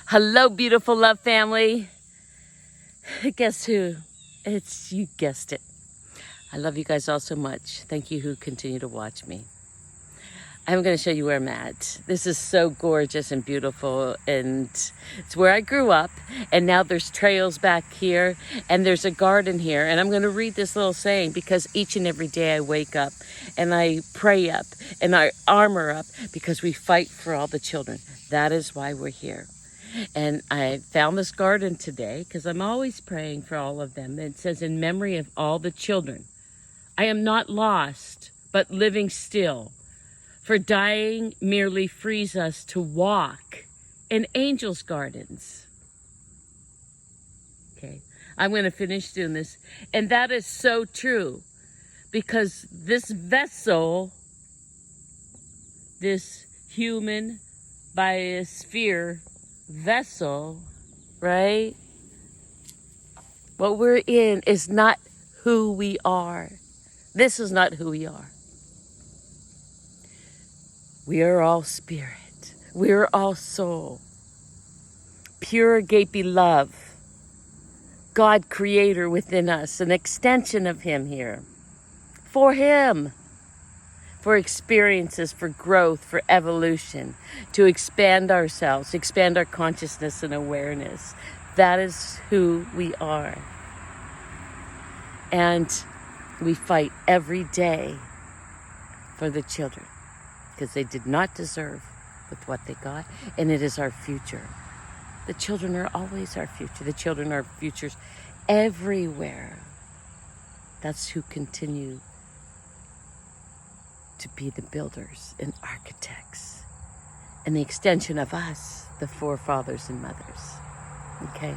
Hello, beautiful love family. Guess who? You guessed it. I love you guys all so much. Thank you who continue to watch me. I'm going to show you where I'm at. This is so gorgeous and beautiful, and it's where I grew up, and now there's trails back here, and there's a garden here, and I'm going to read this little saying because each and every day I wake up, and I pray up, and I armor up because we fight for all the children. That is why we're here. And I found this garden today because I'm always praying for all of them. It says, in memory of all the children, I am not lost, but living still. For dying merely frees us to walk in angels' gardens. Okay, I'm going to finish doing this. And that is so true because this vessel, this human biosphere vessel, right? What we're in is not who we are. This is not who we are. We are all spirit. We are all soul. Pure, gapey love. God creator within us, an extension of him here. For him. For experiences, for growth, for evolution, to expand ourselves, expand our consciousness and awareness. That is who we are. And we fight every day for the children because they did not deserve with what they got, and it is our future. The children are always our future. The children are futures everywhere. That's who continue to be the builders and architects and the extension of us, the forefathers and mothers. Okay?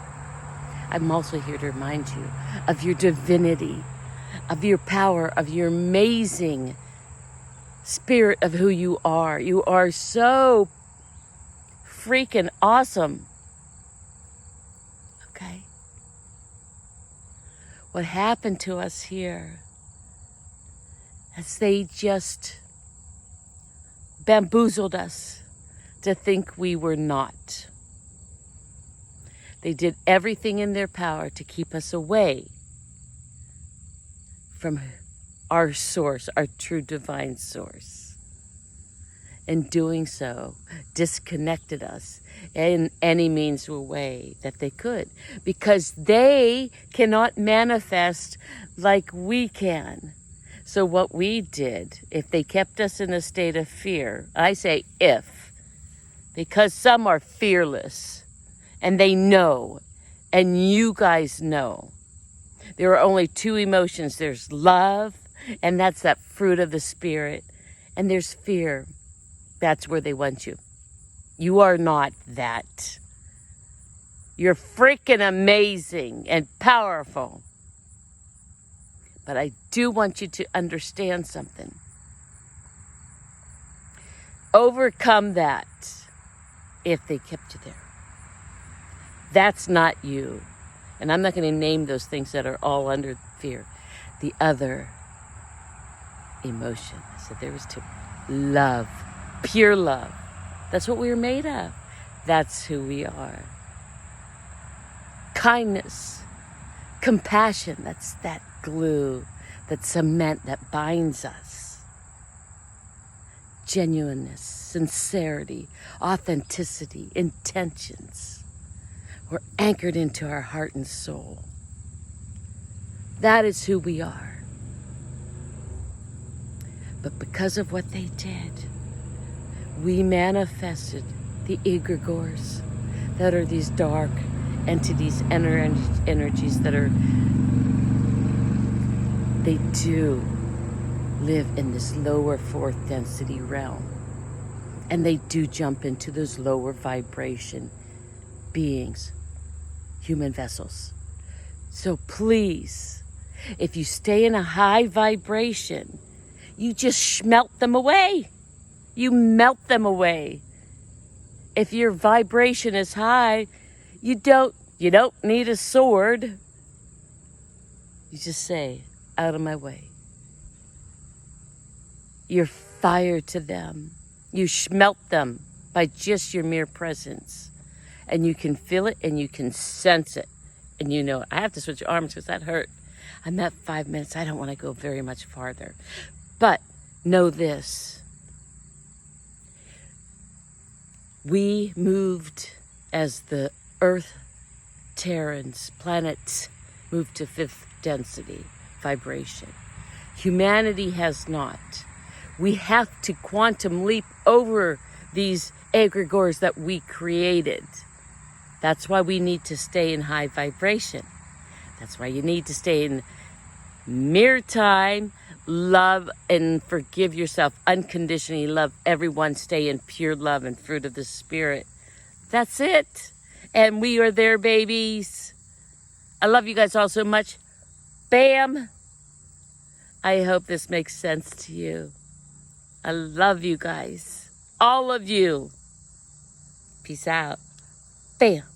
I'm also here to remind you of your divinity, of your power, of your amazing spirit of who you are. You are so freaking awesome. Okay? What happened to us here as they just bamboozled us to think we were not. They did everything in their power to keep us away from our source, our true divine source. In doing so, disconnected us in any means or way that they could, because they cannot manifest like we can. So what we did, if they kept us in a state of fear, I say if, because some are fearless and they know, and you guys know, there are only two emotions. There's love, and that's that fruit of the spirit, and there's fear. That's where they want you. You are not that. You're freaking amazing and powerful. But I do want you to understand something. Overcome that if they kept you there. That's not you. And I'm not going to name those things that are all under fear. The other emotion. So there was two. Love. Pure love. That's what we were made of. That's who we are. Kindness. Compassion. That's that glue, that cement that binds us. Genuineness, sincerity, authenticity, intentions. We're anchored into our heart and soul. That is who we are. But because of what they did, we manifested the egregores that are these dark entities, energies that are, they do live in this lower fourth density realm. And they do jump into those lower vibration beings, human vessels. So please, if you stay in a high vibration, you just melt them away. You melt them away. If your vibration is high, you don't need a sword. You just say, out of my way. You're fire to them. You smelt them by just your mere presence. and you can feel it and you can sense it. And you know, I have to switch arms because that hurt. I'm at 5 minutes. I don't want to go very much farther. But know this. We moved as the Earth Terrans, planets, moved to 5th density vibration. Humanity has not. We have to quantum leap over these egregores that we created. That's why we need to stay in high vibration. That's why you need to stay in mirror time, love and forgive yourself, unconditionally love everyone, stay in pure love and fruit of the Spirit. That's it. And we are there, babies. I love you guys all so much. Bam. I hope this makes sense to you. I love you guys. All of you. Peace out. Bam.